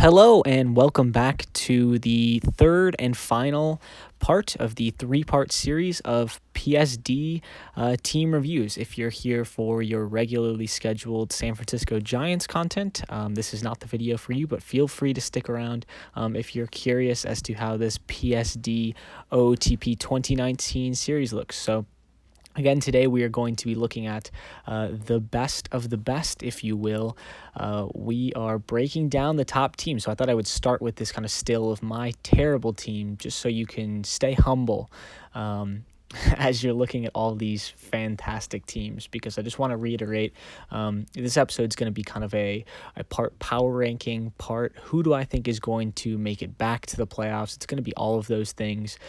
Hello, and welcome back to the third and final part of the three-part series of PSD team reviews. If you're here for your regularly scheduled San Francisco Giants content, this is not the video for you, but feel free to stick around if you're curious as to how this PSD OTP 2019 series looks. So, again, today we are going to be looking at the best of the best, if you will. We are breaking down the top teams, so I thought I would start with this kind of still of my terrible team, just so you can stay humble as you're looking at all these fantastic teams, because I just want to reiterate, this episode's going to be kind of a part power ranking, part who do I think is going to make it back to the playoffs. It's going to be all of those things.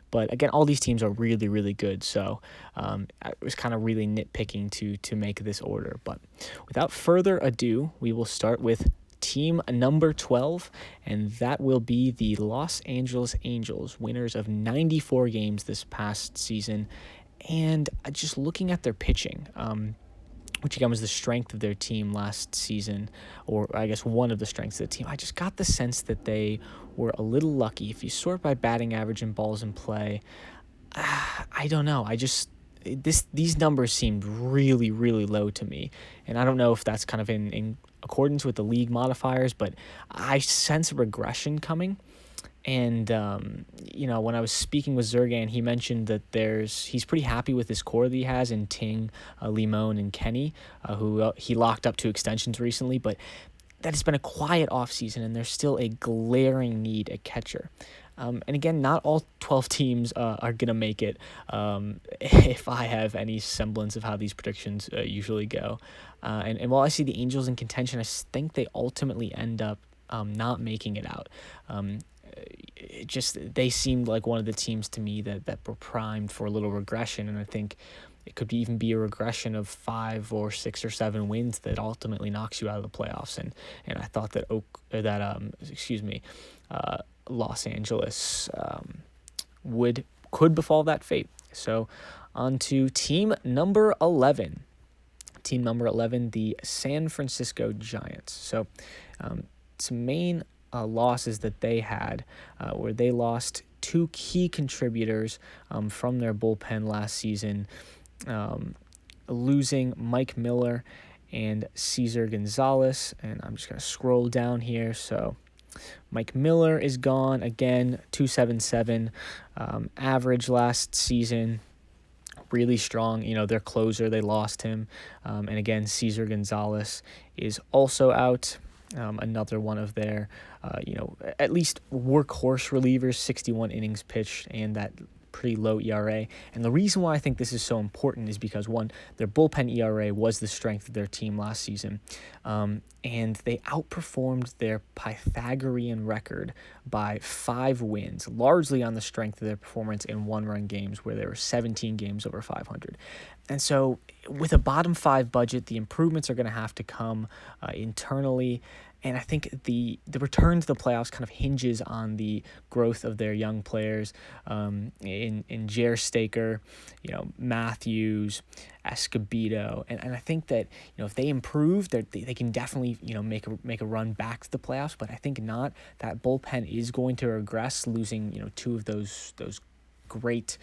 But again, all these teams are really, really good. So I was kind of really nitpicking to make this order. But without further ado, we will start with team number 12, and that will be the Los Angeles Angels, winners of 94 games this past season. And just looking at their pitching, which again was the strength of their team last season, or I guess one of the strengths of the team, I just got the sense that they were a little lucky. If you sort by batting average and balls in play, I don't know. These numbers seemed really, really low to me, and I don't know if that's kind of in accordance with the league modifiers, but I sense a regression coming. And, when I was speaking with Zergan, he mentioned that he's pretty happy with this core that he has in Ting, Limon, and Kenny, who he locked up to extensions recently. But that has been a quiet offseason, and there's still a glaring need at catcher. And again, not all 12 teams are going to make it, if I have any semblance of how these predictions usually go. And while I see the Angels in contention, I think they ultimately end up not making it out. They seemed like one of the teams to me that were primed for a little regression, and I think it could even be a regression of 5 or 6 or 7 wins that ultimately knocks you out of the playoffs. And I thought that Los Angeles could befall that fate. So on to team number 11. Team number 11, the San Francisco Giants. So some main losses that they had where they lost 2 key contributors from their bullpen last season, losing Mike Miller and Cesar Gonzalez. And I'm just going to scroll down here. So Mike Miller is gone again, 2.77 average last season. Really strong, their closer, they lost him. And again, Cesar Gonzalez is also out. Another one of their, at least workhorse relievers, 61 innings pitched, and that pretty low ERA. And the reason why I think this is so important is because, one, their bullpen ERA was the strength of their team last season, and they outperformed their Pythagorean record by 5 wins, largely on the strength of their performance in one-run games where there were 17 games over 500. And so with a bottom 5 budget, the improvements are going to have to come internally. And I think the return to the playoffs kind of hinges on the growth of their young players in Jer Staker, Matthews, Escobedo, and I think that if they improve, they can definitely make a run back to the playoffs. But I think not. That bullpen is going to regress, losing 2 of those great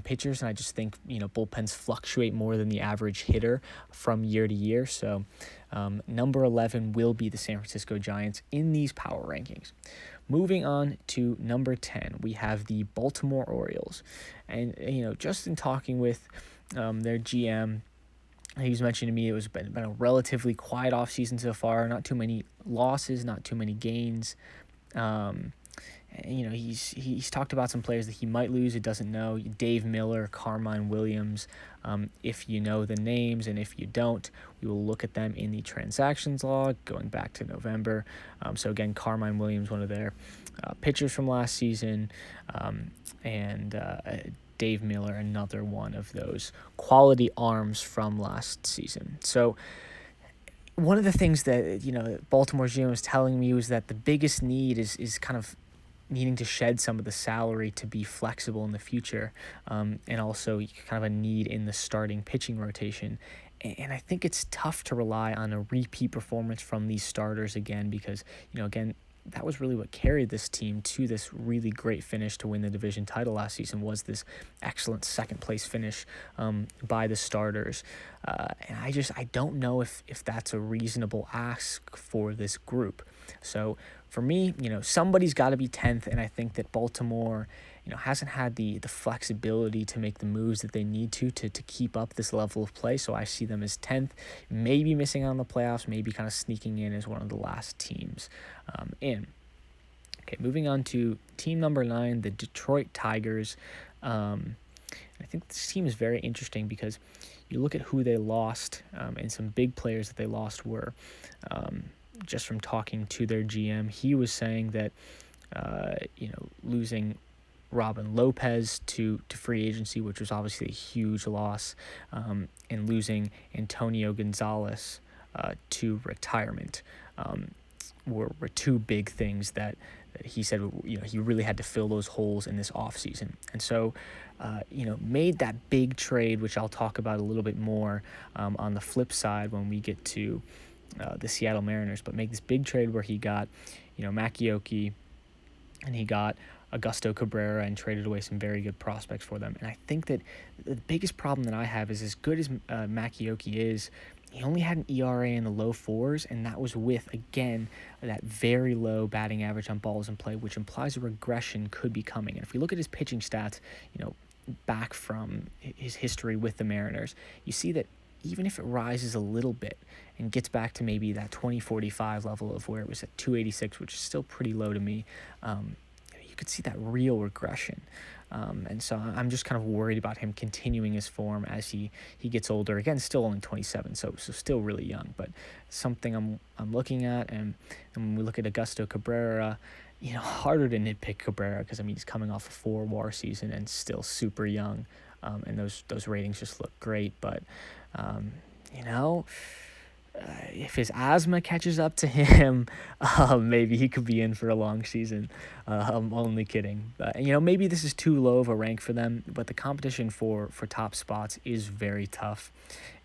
pitchers, and I just think bullpens fluctuate more than the average hitter from year to year. So number 11 will be the San Francisco Giants in these power rankings. Moving on to number 10, we have the Baltimore Orioles, and just in talking with their GM, he was mentioning to me it was been a relatively quiet offseason so far, not too many losses, not too many gains. He's talked about some players that he might lose, he doesn't know. Dave Miller, Carmine Williams, if you know the names, and if you don't, we will look at them in the transactions log going back to November. So again, Carmine Williams, one of their pitchers from last season, and Dave Miller, another one of those quality arms from last season. So one of the things that Baltimore GM was telling me was that the biggest need is kind of needing to shed some of the salary to be flexible in the future, and also kind of a need in the starting pitching rotation. And I think it's tough to rely on a repeat performance from these starters again because, again, that was really what carried this team to this really great finish to win the division title last season, was this excellent second place finish by the starters. And I don't know if that's a reasonable ask for this group. So for me, somebody's got to be 10th, and I think that Baltimore, hasn't had the flexibility to make the moves that they need to keep up this level of play. So I see them as 10th, maybe missing out on the playoffs, maybe kind of sneaking in as one of the last teams in. Okay, moving on to team number 9, the Detroit Tigers. I think this team is very interesting because you look at who they lost, and some big players that they lost were, just from talking to their GM, he was saying that, losing Robin Lopez to free agency, which was obviously a huge loss, and losing Antonio Gonzalez to retirement were two big things that he said, he really had to fill those holes in this offseason. And so, made that big trade, which I'll talk about a little bit more on the flip side when we get to the Seattle Mariners, but make this big trade where he got, Makiyoki, and he got Augusto Cabrera and traded away some very good prospects for them. And I think that the biggest problem that I have is, as good as Makiyoki is, he only had an ERA in the low 4s, and that was with, again, that very low batting average on balls in play, which implies a regression could be coming. And if we look at his pitching stats, back from his history with the Mariners, you see that even if it rises a little bit and gets back to maybe that 2045 level of where it was at 286, which is still pretty low to me, you could see that real regression. And so I'm just kind of worried about him continuing his form as he gets older. Again, still only 27, so still really young, but something I'm looking at. And when we look at Augusto Cabrera, harder to nitpick Cabrera because, he's coming off a 4 WAR season and still super young, and those ratings just look great. But, if his asthma catches up to him, maybe he could be in for a long season. I'm only kidding. But, maybe this is too low of a rank for them, but the competition for top spots is very tough.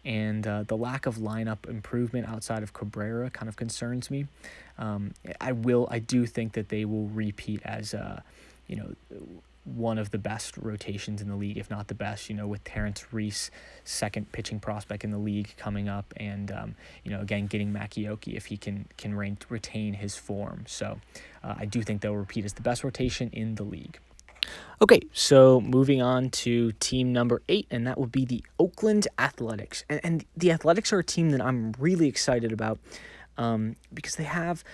And the lack of lineup improvement outside of Cabrera kind of concerns me. I do think that they will repeat as, one of the best rotations in the league, if not the best, with Terrence Reese, second pitching prospect in the league, coming up, and, again, getting Makiyoki if he can retain his form. So I do think they'll repeat as the best rotation in the league. Okay, so moving on to team number 8, and that would be the Oakland Athletics. And the Athletics are a team that I'm really excited about, because they have,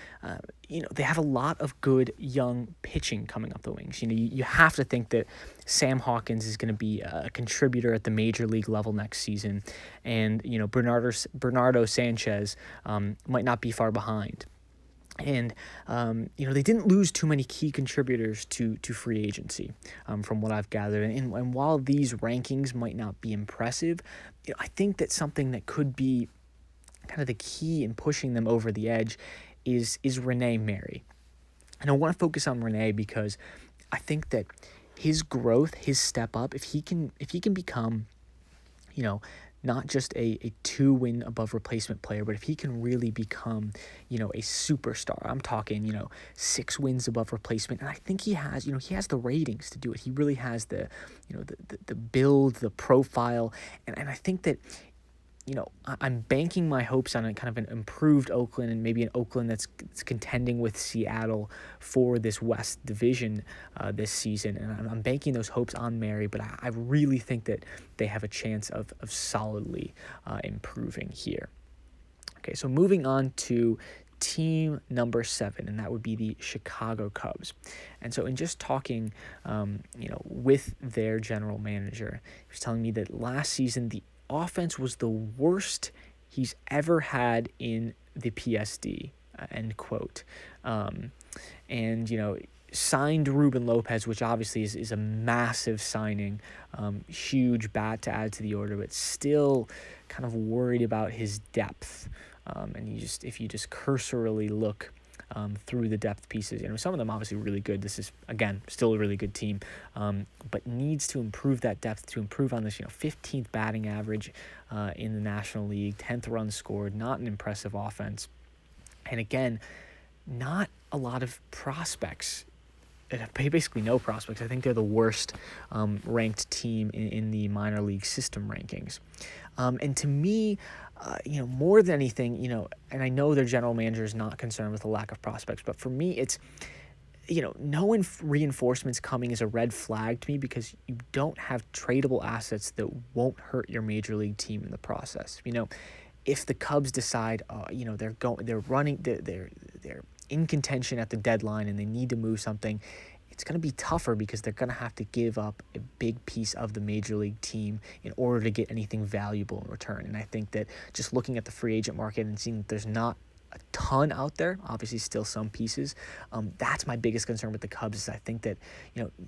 they have a lot of good young pitching coming up the wings. You have to think that Sam Hawkins is going to be a contributor at the major league level next season, and Bernardo Sanchez might not be far behind. And, they didn't lose too many key contributors to free agency, from what I've gathered. And while these rankings might not be impressive, I think that something that could be kind of the key in pushing them over the edge is Rene Mary. And I want to focus on Rene because I think that his growth, his step up, if he can become, not just a 2-win above replacement player, but if he can really become, a superstar, I'm talking, 6 wins above replacement. And I think he has the ratings to do it. He really has the build, the profile. And I think that, I'm banking my hopes on a kind of an improved Oakland, and maybe an Oakland that's contending with Seattle for this West Division this season. And I'm banking those hopes on Mary, but I really think that they have a chance of solidly improving here. Okay, so moving on to team number 7, and that would be the Chicago Cubs. And so in just talking, with their general manager, he was telling me that last season the offense was the worst he's ever had in the PSD, end quote. And, signed Ruben Lopez, which obviously is a massive signing, huge bat to add to the order, but still kind of worried about his depth. And if you just cursorily look through the depth pieces. Some of them obviously really good. This is, again, still a really good team, but needs to improve that depth, to improve on this, 15th batting average in the National League, 10th runs scored, not an impressive offense. And again, not a lot of prospects. Basically no prospects. I think they're the worst ranked team in the minor league system rankings. And to me, more than anything, and I know their general manager is not concerned with the lack of prospects, but for me, it's, no reinforcements coming is a red flag to me, because you don't have tradable assets that won't hurt your major league team in the process. If the Cubs decide, they're in contention at the deadline and they need to move something, it's going to be tougher because they're going to have to give up a big piece of the major league team in order to get anything valuable in return. And I think that just looking at the free agent market and seeing that there's not a ton out there, obviously still some pieces, that's my biggest concern with the Cubs. Is I think that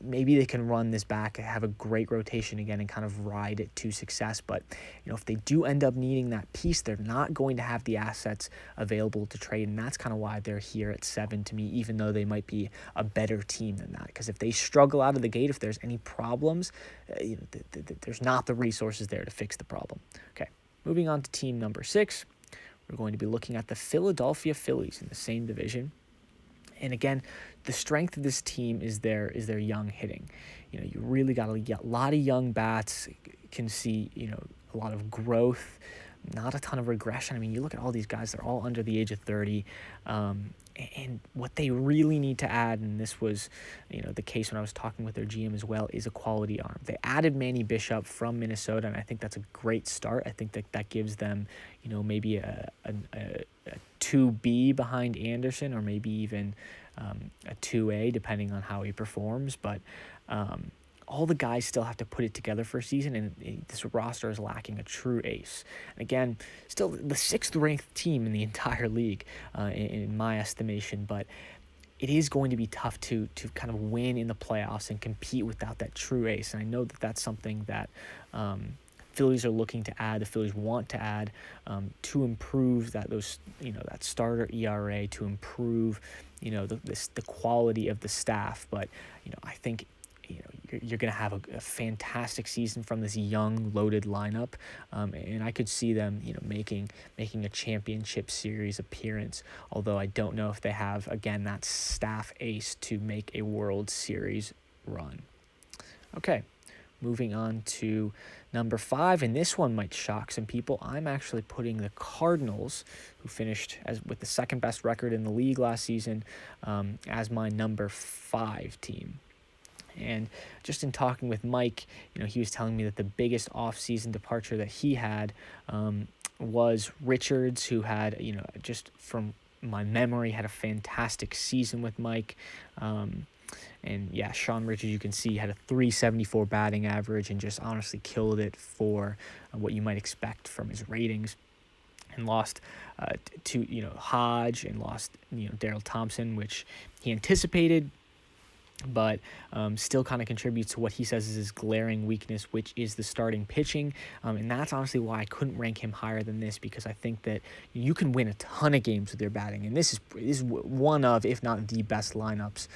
maybe they can run this back, have a great rotation again, and kind of ride it to success. But if they do end up needing that piece, they're not going to have the assets available to trade, and that's kind of why they're here at 7 to me, even though they might be a better team than that. Because if they struggle out of the gate, if there's any problems, there's not the resources there to fix the problem. Okay, moving on to team number 6. We're going to be looking at the Philadelphia Phillies in the same division. And again, the strength of this team is their young hitting. You really got a lot of young bats. Can see, a lot of growth, not a ton of regression. I mean, you look at all these guys, they're all under the age of 30. And what they really need to add, and this was, the case when I was talking with their GM as well, is a quality arm. They added Manny Bishop from Minnesota, and I think that's a great start. I think that gives them, maybe a 2B behind Anderson, or maybe even a 2A, depending on how he performs. But all the guys still have to put it together for a season, and this roster is lacking a true ace. And again, still the 6th-ranked team in the entire league, in my estimation, but it is going to be tough to kind of win in the playoffs and compete without that true ace. And I know that that's something that Phillies are looking to add. The Phillies want to add to improve that starter ERA, to improve the quality of the staff. But I think you're going to have a fantastic season from this young, loaded lineup, and I could see them, making a championship series appearance. Although I don't know if they have, again, that staff ace to make a World Series run. Okay, moving on to number 5, and this one might shock some people. I'm actually putting the Cardinals, who finished with the 2nd best record in the league last season, as my number 5 team. And just in talking with Mike, he was telling me that the biggest off-season departure that he had was Richards, who had, just from my memory, had a fantastic season with Mike. And yeah, Sean Richards, you can see, had a .374 batting average and just honestly killed it for what you might expect from his ratings. And lost to Hodge, and lost Daryl Thompson, which he anticipated, but still kind of contributes to what he says is his glaring weakness, which is the starting pitching. And that's honestly why I couldn't rank him higher than this, because I think that you can win a ton of games with your batting. And this is one of, if not the best lineups,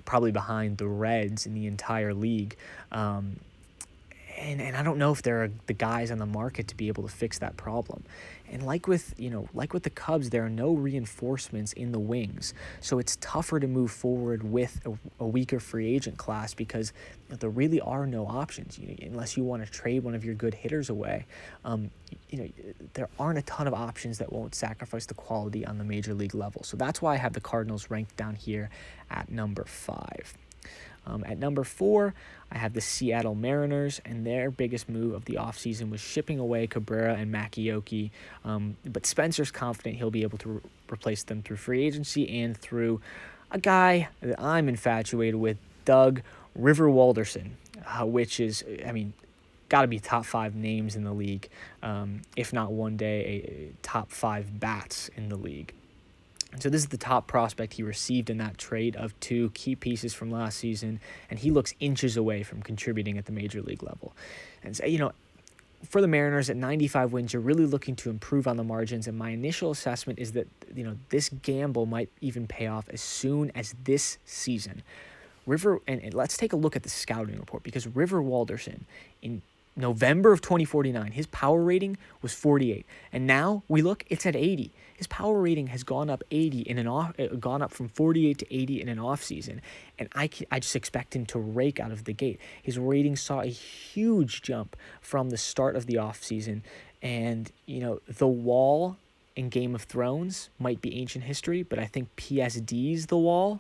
probably behind the Reds in the entire league. And I don't know if there are the guys on the market to be able to fix that problem. And like with the Cubs, there are no reinforcements in the wings. So it's tougher to move forward with a weaker free agent class, because there really are no options. Unless you want to trade one of your good hitters away, there aren't a ton of options that won't sacrifice the quality on the major league level. So that's why I have the Cardinals ranked down here at number 5. At number 4, I have the Seattle Mariners, and their biggest move of the offseason was shipping away Cabrera and Makioki. But Spencer's confident he'll be able to replace them through free agency and through a guy that I'm infatuated with, Doug River Walderson, which is, got to be top 5 names in the league, if not one day a top 5 bats in the league. And so this is the top prospect he received in that trade of 2 key pieces from last season, and he looks inches away from contributing at the major league level. And so, for the Mariners at 95 wins, you're really looking to improve on the margins. And my initial assessment is that, this gamble might even pay off as soon as this season. And let's take a look at the scouting report, because River Walderson in November of 2049, his power rating was 48, and now we look, it's at 80. His power rating has gone up gone up from 48 to 80 in an off season, and I just expect him to rake out of the gate. His rating saw a huge jump from the start of the off season, and the Wall in Game of Thrones might be ancient history, but I think PSD's The Wall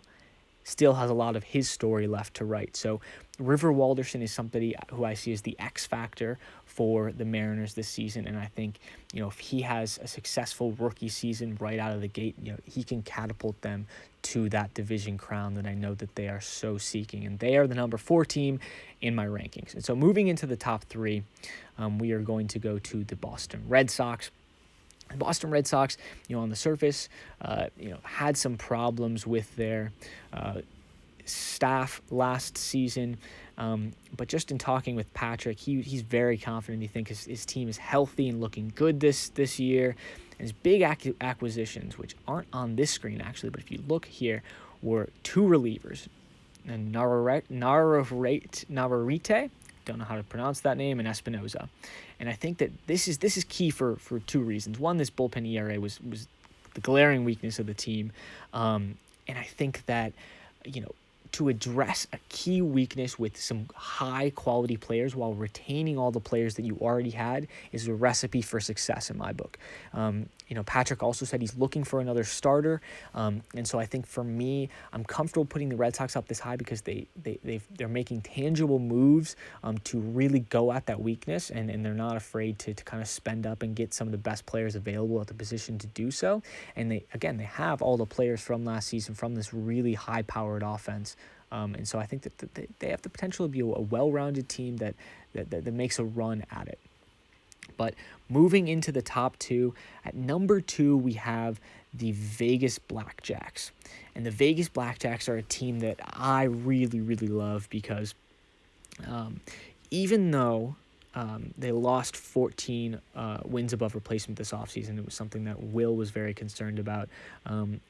still has a lot of his story left to write. So River Walderson is somebody who I see as the X factor for the Mariners this season. And I think, if he has a successful rookie season right out of the gate, he can catapult them to that division crown that I know that they are so seeking. And they are the number 4 team in my rankings. And so moving into the top 3, we are going to go to the Boston Red Sox. The Boston Red Sox, on the surface, had some problems with their staff last season. But just in talking with Patrick, he's very confident. He thinks his team is healthy and looking good this year. And his big acquisitions, which aren't on this screen actually, but if you look here, were 2 relievers. And Navarrete, don't know how to pronounce that name, and Espinoza. And I think that this is key for 2 reasons. One, this bullpen ERA was the glaring weakness of the team. And I think that, to address a key weakness with some high-quality players while retaining all the players that you already had is a recipe for success in my book. Patrick also said he's looking for another starter, and so I think for me, I'm comfortable putting the Red Sox up this high because they're making tangible moves to really go at that weakness, and they're not afraid to kind of spend up and get some of the best players available at the position to do so. And they have all the players from last season from this really high-powered offense. And so I think that they have the potential to be a well-rounded team that makes a run at it. But moving into the top 2, at number 2, we have the Vegas Blackjacks. And the Vegas Blackjacks are a team that I really, really love because even though they lost 14 wins above replacement this offseason, it was something that Will was very concerned about.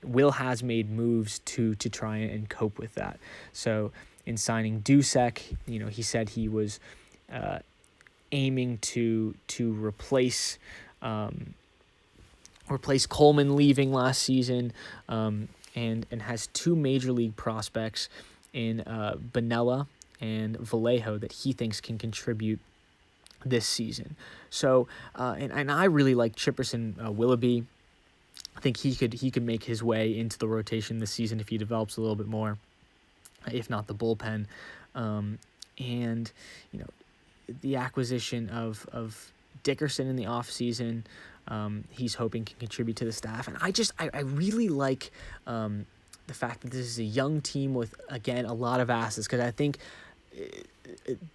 Will has made moves to try and cope with that. So in signing Dusek, he said he was aiming to replace Coleman leaving last season, and has 2 major league prospects in Bonella and Vallejo that he thinks can contribute this season. So and I really like Chipperson Willoughby. I think he could make his way into the rotation this season if he develops a little bit more, if not the bullpen. And the acquisition of Dickerson in the offseason, he's hoping can contribute to the staff. And I really like the fact that this is a young team with, again, a lot of assets, because I think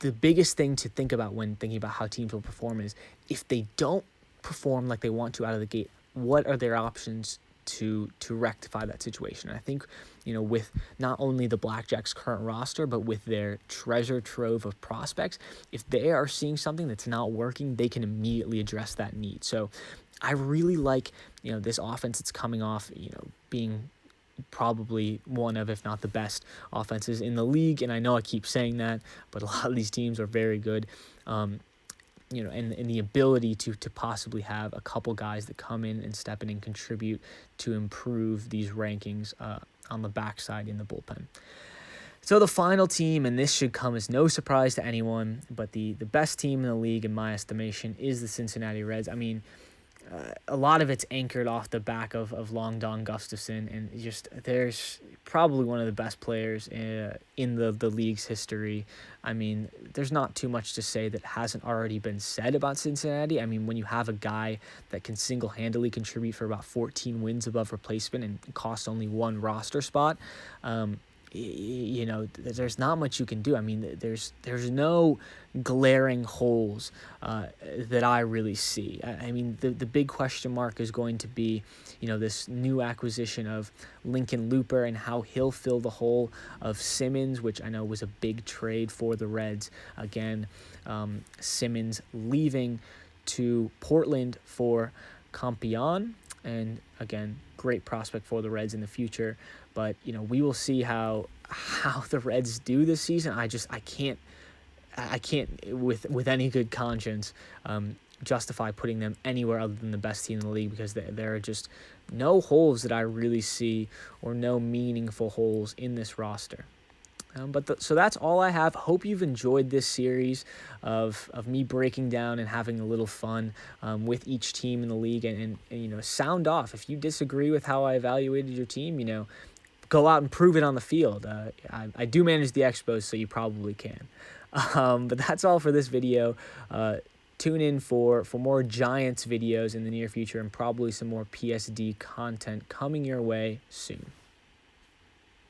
the biggest thing to think about when thinking about how teams will perform is if they don't perform like they want to out of the gate, what are their options to rectify that situation? And I think, with not only the Blackjacks' current roster, but with their treasure trove of prospects, if they are seeing something that's not working, they can immediately address that need. So I really like, this offense that's coming off, being probably one of, if not the best offenses in the league. And I know I keep saying that, but a lot of these teams are very good. And the ability to possibly have a couple guys that come in and step in and contribute to improve these rankings on the backside in the bullpen. So the final team, and this should come as no surprise to anyone, but the best team in the league, in my estimation, is the Cincinnati Reds. I mean, a lot of it's anchored off the back of Long Don Gustafson, and just there's probably one of the best players in the league's history. I mean, there's not too much to say that hasn't already been said about Cincinnati. I mean, when you have a guy that can single-handedly contribute for about 14 wins above replacement and cost only 1 roster spot, you know, there's not much you can do. I mean, there's no glaring holes that I really see. I mean, the big question mark is going to be, you know, this new acquisition of Lincoln Looper and how he'll fill the hole of Simmons, which I know was a big trade for the Reds. Again, Simmons leaving to Portland for Campion, and again, great prospect for the Reds in the future. But, you know, we will see how the Reds do this season. I can't with any good conscience justify putting them anywhere other than the best team in the league, because there are just no holes that I really see, or no meaningful holes in this roster. So that's all I have. Hope you've enjoyed this series of me breaking down and having a little fun with each team in the league, and you know, sound off if you disagree with how I evaluated your team. You know, go out and prove it on the field. I do manage the Expos, so you probably can. But that's all for this video. Tune in for more Giants videos in the near future, and probably some more PSD content coming your way soon.